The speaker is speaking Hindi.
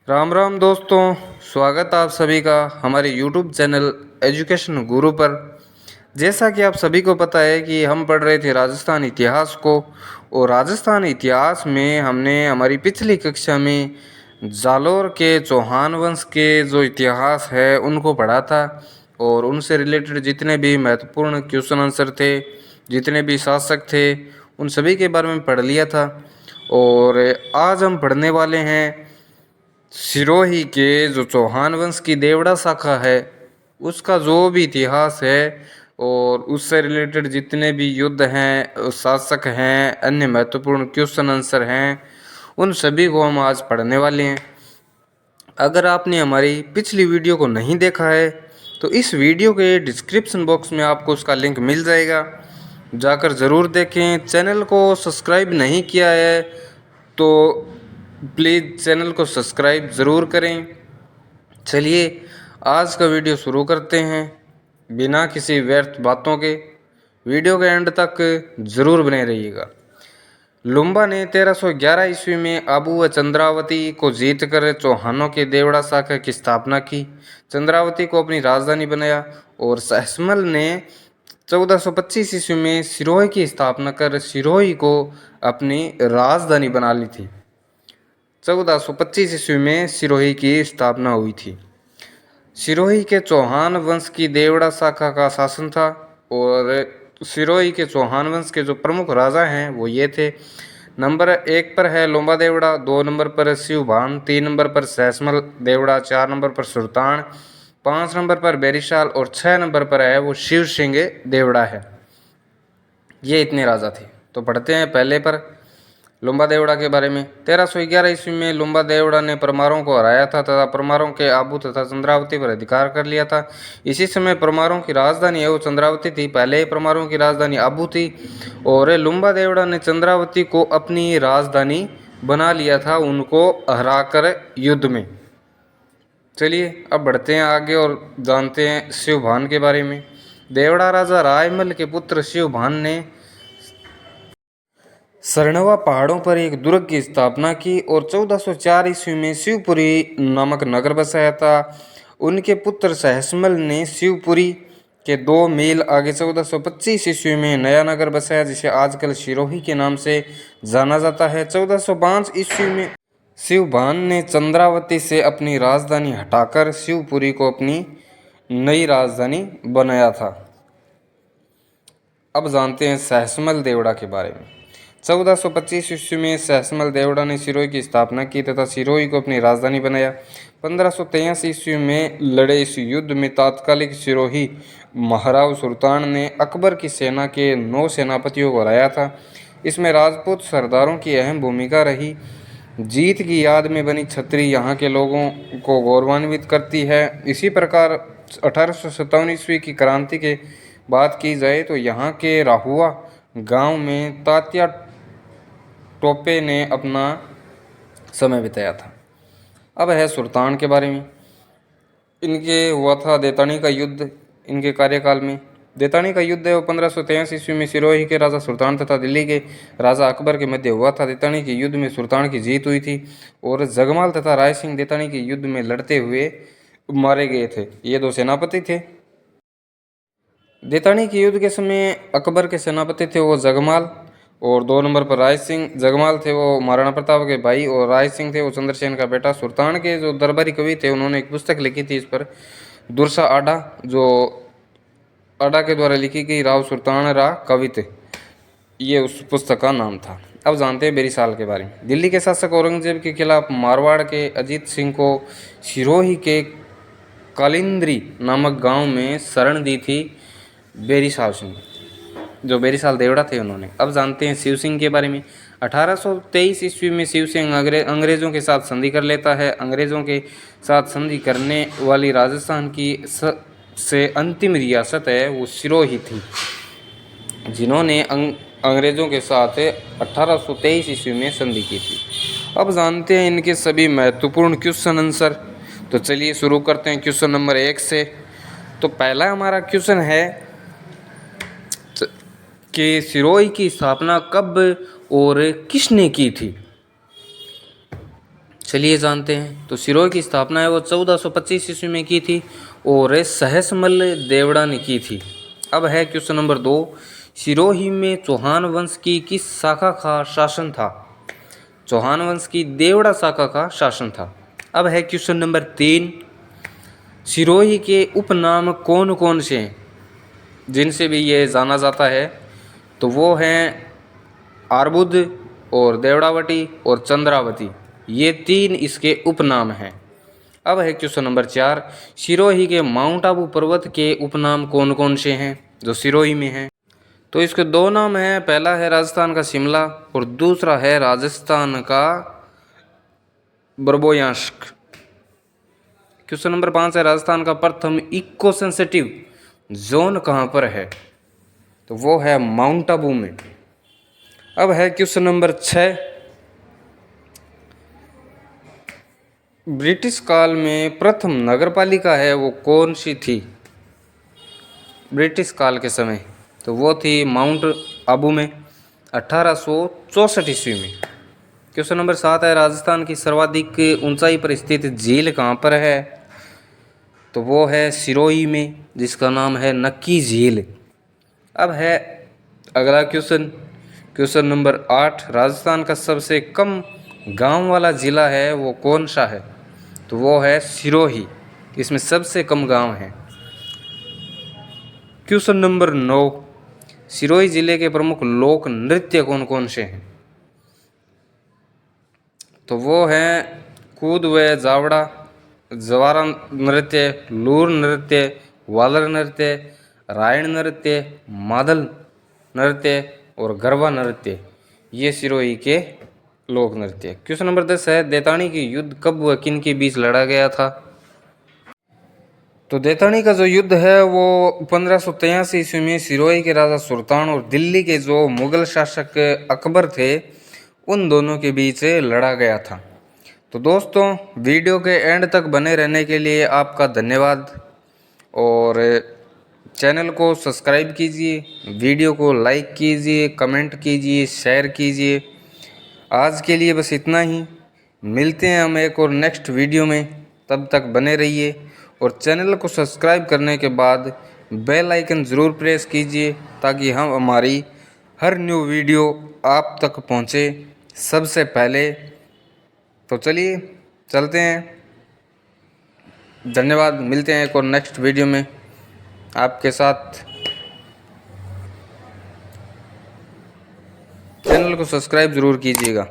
राम राम दोस्तों, स्वागत आप सभी का हमारे यूट्यूब चैनल एजुकेशन गुरु पर। जैसा कि आप सभी को पता है कि हम पढ़ रहे थे राजस्थान इतिहास को, और राजस्थान इतिहास में हमने हमारी पिछली कक्षा में जालोर के चौहान वंश के जो इतिहास है उनको पढ़ा था, और उनसे रिलेटेड जितने भी महत्वपूर्ण क्वेश्चन आंसर थे, जितने भी शासक थे, उन सभी के बारे में पढ़ लिया था। और आज हम पढ़ने वाले हैं सिरोही के जो चौहान वंश की देवड़ा शाखा है उसका जो भी इतिहास है, और उससे रिलेटेड जितने भी युद्ध हैं, शासक हैं, अन्य महत्वपूर्ण क्वेश्चन आंसर हैं, उन सभी को हम आज पढ़ने वाले हैं। अगर आपने हमारी पिछली वीडियो को नहीं देखा है तो इस वीडियो के डिस्क्रिप्शन बॉक्स में आपको उसका लिंक मिल जाएगा, जाकर ज़रूर देखें। चैनल को सब्सक्राइब नहीं किया है तो प्लीज़ चैनल को सब्सक्राइब ज़रूर करें। चलिए आज का वीडियो शुरू करते हैं बिना किसी व्यर्थ बातों के। वीडियो के एंड तक ज़रूर बने रहिएगा। लुम्बा ने 1311 ईस्वी में आबू व चंद्रावती को जीतकर चौहानों के देवड़ा शाखा की स्थापना की। चंद्रावती को अपनी राजधानी बनाया, और सहसमल ने 1425 ईस्वी में सिरोही की स्थापना कर सिरोही को अपनी राजधानी बना ली थी। 1425 ईस्वी में सिरोही की स्थापना हुई थी। सिरोही के चौहान वंश की देवड़ा शाखा का शासन था, और सिरोही के चौहान वंश के जो प्रमुख राजा हैं वो ये थे। नंबर 1 पर है लोम्बा देवड़ा, 2 नंबर पर शिवभान, 3 नंबर पर सहसमल देवड़ा, 4 नंबर पर सुल्तान, 5 नंबर पर बेरिशाल, और 6 नंबर पर है वो शिव सिंह देवड़ा है। ये इतने राजा थे। तो पढ़ते हैं पहले पर लुम्बा देवड़ा के बारे में। 1311 ईस्वी में लुम्बा देवड़ा ने परमारों को हराया था तथा परमारों के आबू तथा चंद्रावती पर अधिकार कर लिया था। इसी समय परमारों की राजधानी है वो चंद्रावती थी। पहले ही परमारों की राजधानी आबू थी, और लुम्बा देवड़ा ने चंद्रावती को अपनी राजधानी बना लिया था, उनको हराकर युद्ध में। चलिए अब बढ़ते हैं आगे और जानते हैं शिवभान के बारे में। देवड़ा राजा रायमल के पुत्र शिवभान ने सरनवा पहाड़ों पर एक दुर्ग की स्थापना की, और 1404 ईस्वी में शिवपुरी नामक नगर बसाया था। उनके पुत्र सहसमल ने शिवपुरी के 2 मील आगे 1425 ईस्वी में नया नगर बसाया, जिसे आजकल सिरोही के नाम से जाना जाता है। 1405 ईस्वी में शिवभान ने चंद्रावती से अपनी राजधानी हटाकर शिवपुरी को अपनी नई राजधानी बनाया था। अब जानते हैं सहसमल देवड़ा के बारे में। 1425 ईस्वी में सहसमल देवड़ा ने सिरोही की स्थापना की तथा सिरोही को अपनी राजधानी बनाया। 1583 ईस्वी में लड़े इस युद्ध में तात्कालिक सिरोही महाराव सुल्तान ने अकबर की सेना के 9 सेनापतियों को हराया था। इसमें राजपूत सरदारों की अहम भूमिका रही। जीत की याद में बनी छतरी यहाँ के लोगों को गौरवान्वित करती है। इसी प्रकार 1857 ईस्वी की क्रांति के बात की जाए तो यहाँ के राहुआ गांव में तात्या टोपे ने अपना समय बिताया था। अब है सुल्तान के बारे में। इनके हुआ था देतानी का युद्ध इनके कार्यकाल में। देतानी का युद्ध है वो 1583 ईस्वी में सिरोही के राजा सुल्तान तथा दिल्ली के राजा अकबर के मध्य हुआ था। देतानी के युद्ध में सुल्तान की जीत हुई थी, और जगमाल तथा राय सिंह देतानी के युद्ध में लड़ते हुए मारे गए थे। ये 2 सेनापति थे। देतानी के युद्ध के समय अकबर के सेनापति थे वो जगमाल, और 2 नंबर पर राय सिंह। जगमाल थे वो महाराणा प्रताप के भाई, और राय सिंह थे वो चंद्रसेन का बेटा। सुल्तान के जो दरबारी कवि थे उन्होंने एक पुस्तक लिखी थी इस पर, दुरसा आडा, जो आडा के द्वारा लिखी गई राव सुल्तान रा कवित, ये उस पुस्तक का नाम था। अब जानते हैं बेरिसाल के बारे में। दिल्ली के शासक औरंगजेब के खिलाफ मारवाड़ के अजीत सिंह को सिरोही के कालिंद्री नामक गांव में शरण दी थी बेरिसाल सिंह, जो बेरिसाल देवड़ा थे उन्होंने। अब जानते हैं शिव सिंह के बारे में। 1823 ईस्वी में शिव सिंह अंग्रेज़ों के साथ संधि कर लेता है। अंग्रेज़ों के साथ संधि करने वाली राजस्थान की से अंतिम रियासत है वो सिरोही थी, जिन्होंने अंग्रेज़ों के साथ 1823 ईस्वी में संधि की थी। अब जानते हैं इनके सभी महत्वपूर्ण क्वेश्चन आंसर। तो चलिए शुरू करते हैं क्वेश्चन नंबर 1 से। तो पहला हमारा क्वेश्चन है कि सिरोही की स्थापना कब और किसने की थी। चलिए जानते हैं। तो सिरोही की स्थापना है वो 1425 ईस्वी में की थी और सहसमल देवड़ा ने की थी। अब है क्वेश्चन नंबर 2, सिरोही में चौहान वंश की किस शाखा का शासन था? चौहान वंश की देवड़ा शाखा का शासन था। अब है क्वेश्चन नंबर 3, सिरोही के उपनाम कौन कौन से हैं जिनसे भी ये जाना जाता है? तो वो हैं आर्बुद और देवड़ावटी और चंद्रावती, ये 3 इसके उपनाम हैं। अब है क्वेश्चन नंबर 4, सिरोही के माउंट आबू पर्वत के उपनाम कौन कौन से हैं जो सिरोही में हैं? तो इसके 2 नाम हैं, पहला है राजस्थान का शिमला और दूसरा है राजस्थान का बर्बोयांस्क। क्वेश्चन नंबर 5 है, राजस्थान का प्रथम इको सेंसिटिव जोन कहाँ पर है? तो वो है माउंट आबू में। अब है क्वेश्चन नंबर 6, ब्रिटिश काल में प्रथम नगरपालिका है वो कौन सी थी ब्रिटिश काल के समय? तो वो थी माउंट आबू में 1864 ईस्वी में। क्वेश्चन नंबर 7 है, राजस्थान की सर्वाधिक ऊंचाई पर स्थित झील कहाँ पर है? तो वो है सिरोही में, जिसका नाम है नक्की झील। अब है अगला क्वेश्चन, क्वेश्चन नंबर 8, राजस्थान का सबसे कम गांव वाला ज़िला है वो कौन सा है? तो वो है सिरोही, इसमें सबसे कम गांव हैं। क्वेश्चन नंबर 9, सिरोही जिले के प्रमुख लोक नृत्य कौन कौन से हैं? तो वो हैं कूद व जावड़ा, जवारा नृत्य, लूर नृत्य, वालर नृत्य, रायण नृत्य, मादल नृत्य और गरबा नृत्य, ये सिरोही के लोक नृत्य। क्वेश्चन नंबर 10 है, दैताणी की युद्ध कब व किन के बीच लड़ा गया था? तो दैताणी का जो युद्ध है वो 1583 ईस्वी में सिरोही के राजा सुल्तान और दिल्ली के जो मुगल शासक अकबर थे उन दोनों के बीच लड़ा गया था। तो दोस्तों, वीडियो के एंड तक बने रहने के लिए आपका धन्यवाद और चैनल को सब्सक्राइब कीजिए, वीडियो को लाइक कीजिए, कमेंट कीजिए, शेयर कीजिए। आज के लिए बस इतना ही, मिलते हैं हम एक और नेक्स्ट वीडियो में, तब तक बने रहिए और चैनल को सब्सक्राइब करने के बाद बेल आइकन ज़रूर प्रेस कीजिए ताकि हम हमारी हर न्यू वीडियो आप तक पहुँचे सबसे पहले। तो चलिए चलते हैं, धन्यवाद, मिलते हैं एक और नेक्स्ट वीडियो में आपके साथ। चैनल को सब्सक्राइब ज़रूर कीजिएगा।